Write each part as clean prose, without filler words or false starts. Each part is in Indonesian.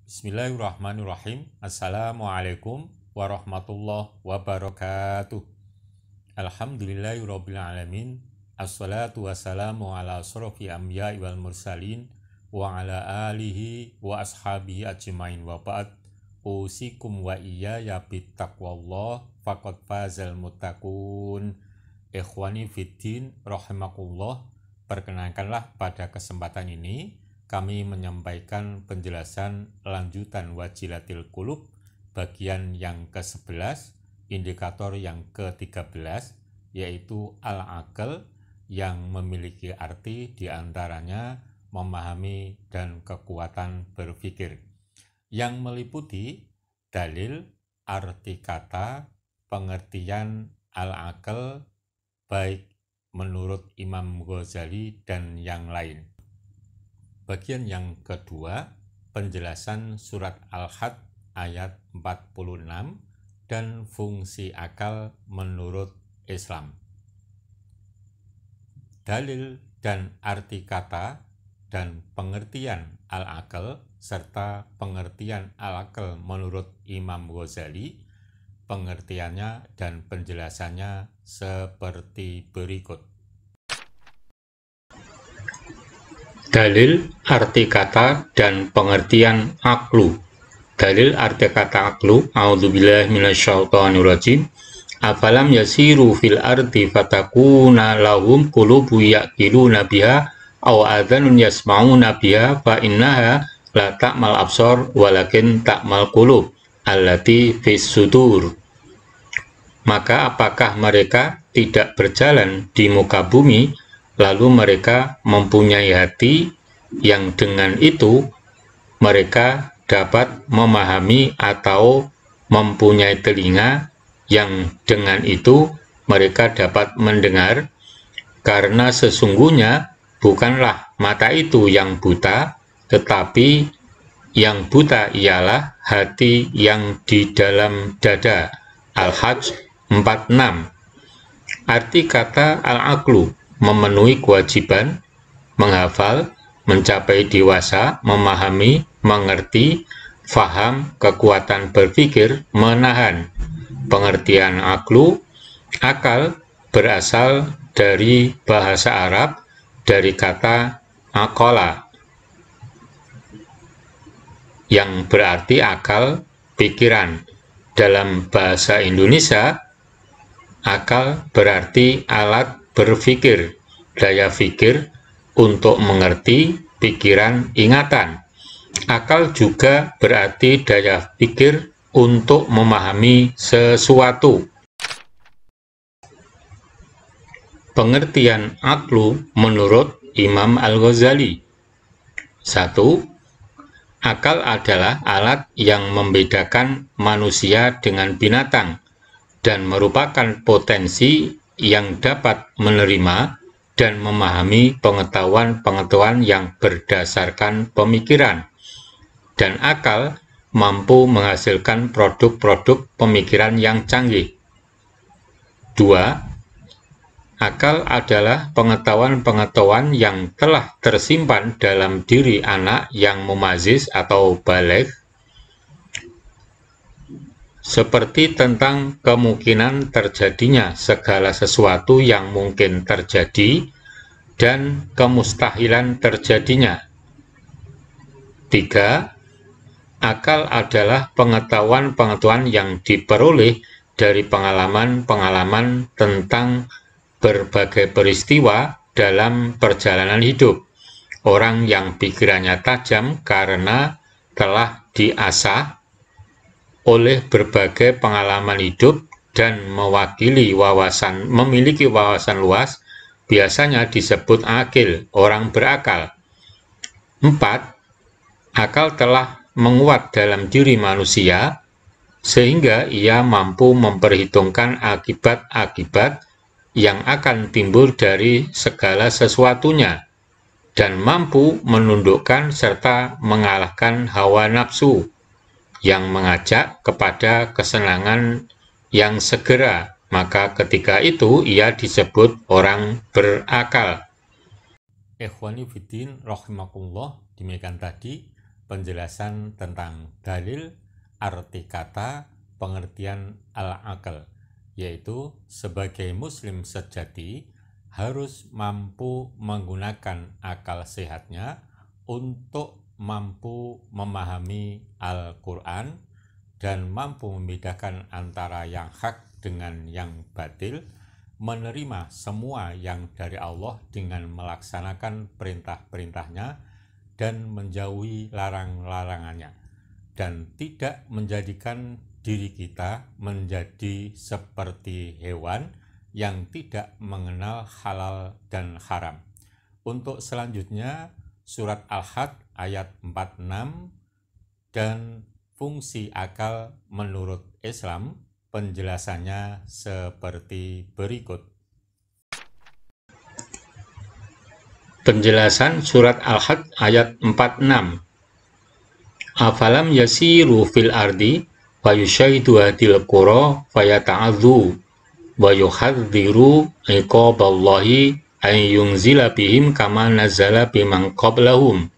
Bismillahirrahmanirrahim. Assalamualaikum warahmatullahi wabarakatuh. Alhamdulillahirrabbilalamin. Assalatu wassalamu ala asrofi anbiya'i wal mursalin wa ala alihi wa ashabihi ajmain wa ba'd. Usikum wa iyaya bittaqwallah faqad fazal muttaqun. Ikhwani fiddin rahimakumullah. Perkenankanlah pada kesempatan ini kami menyampaikan penjelasan lanjutan Wajilatil Qulub bagian yang ke-11, indikator yang ke-13, yaitu al-aql yang memiliki arti diantaranya memahami dan kekuatan berpikir, yang meliputi dalil, arti kata, pengertian al-aql baik menurut Imam Ghazali dan yang lain. Bagian yang kedua, penjelasan surat Al-Had ayat 46 dan fungsi akal menurut Islam. Dalil dan arti kata dan pengertian al-aql serta pengertian al-aql menurut Imam Ghazali, pengertiannya dan penjelasannya seperti berikut. Dalil, arti kata, dan pengertian aqlu. Dalil, arti kata aqlu. A'udzubillahi minasyaitonirrajim. Afalam yasiru fil ardi fatakuna lahum qulubu yaqiluna biha aw adhanun yasma'una biha fa innaha la ta'mal absar walakin ta'mal qulub allati fis sudur. Maka apakah mereka tidak berjalan di muka bumi, lalu mereka mempunyai hati yang dengan itu mereka dapat memahami, atau mempunyai telinga yang dengan itu mereka dapat mendengar? Karena sesungguhnya bukanlah mata itu yang buta, tetapi yang buta ialah hati yang di dalam dada. Al-Hajj 46. Arti kata al-aqlu: memenuhi kewajiban, menghafal, mencapai dewasa, memahami, mengerti, faham, kekuatan berpikir, menahan. Pengertian aqlu, akal, berasal dari bahasa Arab, dari kata aqala, yang berarti akal, pikiran. Dalam bahasa Indonesia, akal berarti alat berpikir, daya pikir untuk mengerti, pikiran, ingatan. Akal juga berarti daya pikir untuk memahami sesuatu. Pengertian aqlu menurut Imam Al-Ghazali. 1. Akal adalah alat yang membedakan manusia dengan binatang dan merupakan potensi yang dapat menerima dan memahami pengetahuan-pengetahuan yang berdasarkan pemikiran, dan akal mampu menghasilkan produk-produk pemikiran yang canggih. 2. Akal adalah pengetahuan-pengetahuan yang telah tersimpan dalam diri anak yang mumaziz atau baligh, seperti tentang kemungkinan terjadinya segala sesuatu yang mungkin terjadi dan kemustahilan terjadinya. 3. Akal adalah pengetahuan-pengetahuan yang diperoleh dari pengalaman-pengalaman tentang berbagai peristiwa dalam perjalanan hidup. Orang yang pikirannya tajam karena telah diasah oleh berbagai pengalaman hidup dan memiliki wawasan luas, biasanya disebut akil, orang berakal. 4. Akal telah menguat dalam diri manusia sehingga ia mampu memperhitungkan akibat-akibat yang akan timbul dari segala sesuatunya dan mampu menundukkan serta mengalahkan hawa nafsu yang mengajak kepada kesenangan yang segera, maka ketika itu ia disebut orang berakal. Ikhwani fiddin rahimakumullah, demikian tadi penjelasan tentang dalil, arti kata, pengertian al-aql, yaitu sebagai muslim sejati harus mampu menggunakan akal sehatnya untuk mampu memahami Al-Quran dan mampu membedakan antara yang hak dengan yang batil, menerima semua yang dari Allah dengan melaksanakan perintah-perintahnya dan menjauhi larang-larangannya, dan tidak menjadikan diri kita menjadi seperti hewan yang tidak mengenal halal dan haram. Untuk selanjutnya, surat Al-Had ayat 46 dan fungsi akal menurut Islam, penjelasannya seperti berikut. Penjelasan surat Al-Had ayat 46. Afalam yasiru fil ardi fayushaidu hadil qura fayata'adhu wa yuhadziru iqaballahi an yunzila bihim kama nazala biman qablahum,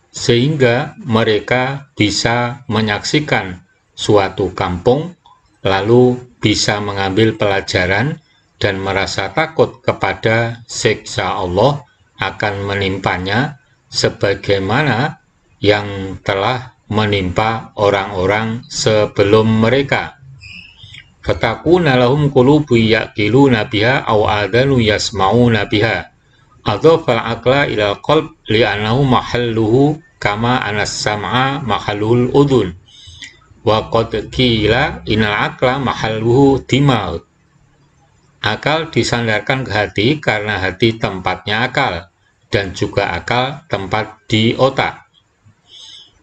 sehingga mereka bisa menyaksikan suatu kampung, lalu bisa mengambil pelajaran dan merasa takut kepada siksa Allah akan menimpanya sebagaimana yang telah menimpa orang-orang sebelum mereka. Fatakuna lahum qulubu yaqiluna biha aw adanu yasma'una biha. Adhafal aqla ila qalb li'annahu mahalluhu kama anas sam'a mahallul udhun. Wa qad qila innal aqla mahalluhu dimag. Akal disandarkan ke hati karena hati tempatnya akal, dan juga akal tempat di otak.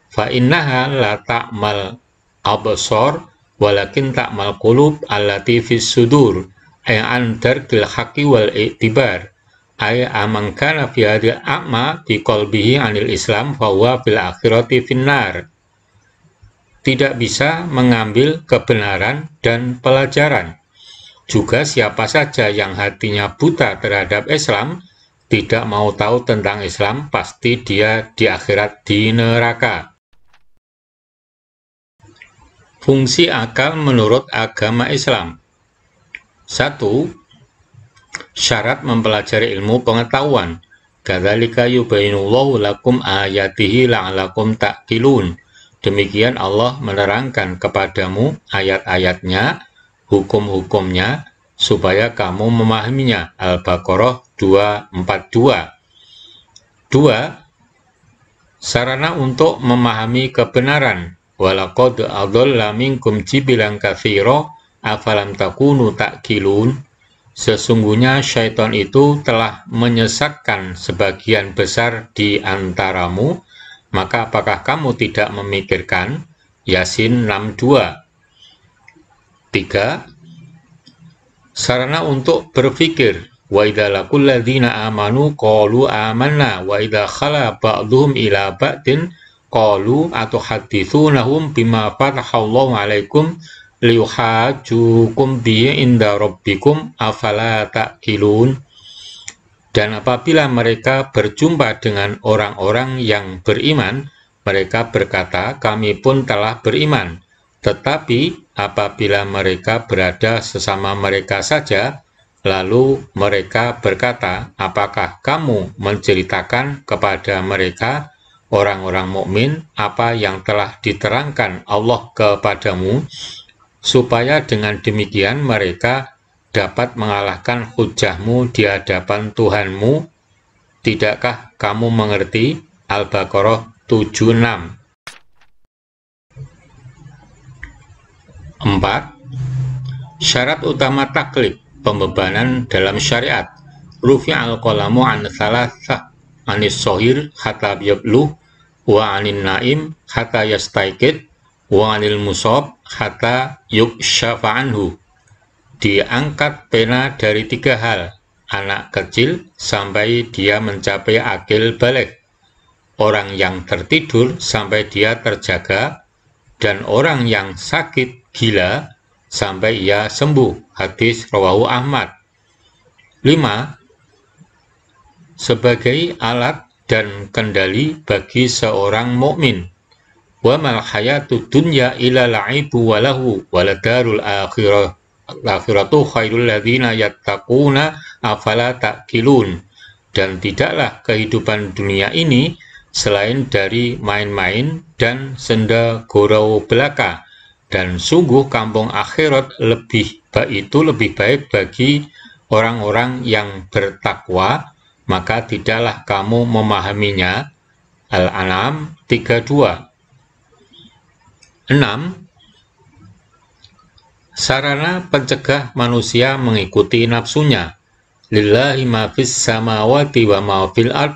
Fa innaha la ta'mal absar walakin ta'mal qulub allati fis sudur ay an darkil haqqi wal i'tibar ay amman kana fi hadhihi a'ma bi qalbihi anil islam fa huwa fil akhirati finnar. Tidak bisa mengambil kebenaran dan pelajaran. Juga siapa saja yang hatinya buta terhadap Islam, tidak mau tahu tentang Islam, pasti dia di akhirat di neraka. Fungsi akal menurut agama Islam. 1. Syarat mempelajari ilmu pengetahuan. Kadzalika yubayyinullahu lakum ayatihi la'allakum ta'qilun. Demikian Allah menerangkan kepadamu ayat-ayatnya, hukum-hukumnya, supaya kamu memahaminya. Al-Baqarah 242. 2. Sarana untuk memahami kebenaran. Walaqad adalla minkum jibilan katsira afalam takunu ta'qilun. Sesungguhnya syaitan itu telah menyesatkan sebagian besar di antaramu, maka apakah kamu tidak memikirkan? Yasin 62. 3. Sarana untuk berpikir. Wa idza laqul ladzina amanu qalu amanna wa idza khala ba'dhum ila ba'din qalu atuhaddithunahum bima fatahallahu 'alaikum liyuhajjukum bihi inda rabbikum afala ta'qilun. Dan apabila mereka berjumpa dengan orang-orang yang beriman, mereka berkata, kami pun telah beriman. Tetapi apabila mereka berada sesama mereka saja, lalu mereka berkata, apakah kamu menceritakan kepada mereka, orang-orang mukmin, apa yang telah diterangkan Allah kepadamu, supaya dengan demikian mereka dapat mengalahkan hujahmu di hadapan Tuhanmu? Tidakkah kamu mengerti? Al-Baqarah 76. 4. Syarat utama taklif, pembebanan dalam syariat. Rufi'al qalamu an thalathah, anis sohir hatta yabluh, wa anin naim hatta yastaikid, wa anil musab hatta yukshafa anhu. Diangkat pena dari 3 hal, anak kecil sampai dia mencapai akil balik, orang yang tertidur sampai dia terjaga, dan orang yang sakit gila sampai ia sembuh. Hadis rawahu Ahmad. 5. Sebagai alat dan kendali bagi seorang mukmin. Wa mal hayatud dunya illa la'ibu wa lahu waladarul akhiratu khairul ladzina yattaquna afala ta'qilun. Dan tidaklah kehidupan dunia ini selain dari main-main dan senda gurau belaka, dan sungguh kampung akhirat lebih baik bagi orang-orang yang bertakwa, maka tidaklah kamu memahaminya. Al-An'am 32. 6. Sarana pencegah manusia mengikuti nafsunya. Lillahi ma fis samawati wa ma fil ard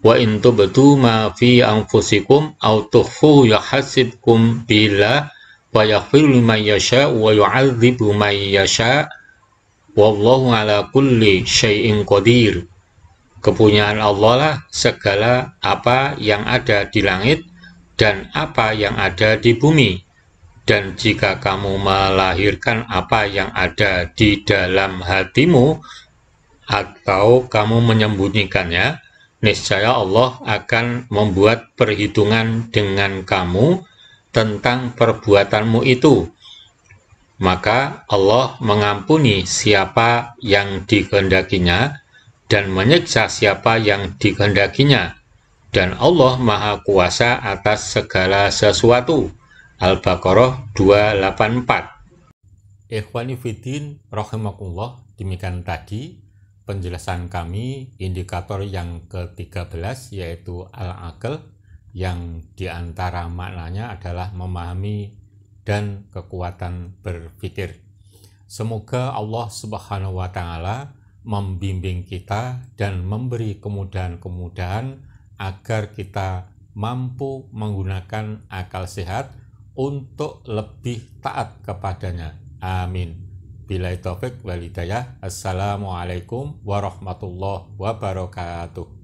wa in tubdu ma fi anfusikum aw tukhfu yahasibkum billah wa yaghfiru liman yasha wa yu'adzibu man yasha wallahu ala kulli syai'in qadir. Kepunyaan Allah lah segala apa yang ada di langit dan apa yang ada di bumi. Dan jika kamu melahirkan apa yang ada di dalam hatimu atau kamu menyembunyikannya, niscaya Allah akan membuat perhitungan dengan kamu tentang perbuatanmu itu. Maka Allah mengampuni siapa yang dikehendakinya dan menyiksa siapa yang dikehendakinya. Dan Allah Maha Kuasa atas segala sesuatu. Al-Baqarah 284. Ikhwani fiddin rahimakumullah, demikian tadi penjelasan kami indikator yang ke-13, yaitu al-aql, yang diantara maknanya adalah memahami dan kekuatan berpikir. Semoga Allah Subhanahu wa Ta'ala membimbing kita dan memberi kemudahan-kemudahan agar kita mampu menggunakan akal sehat untuk lebih taat kepadanya. Amin. Billahi taufik wal hidayah. Assalamualaikum warahmatullahi wabarakatuh.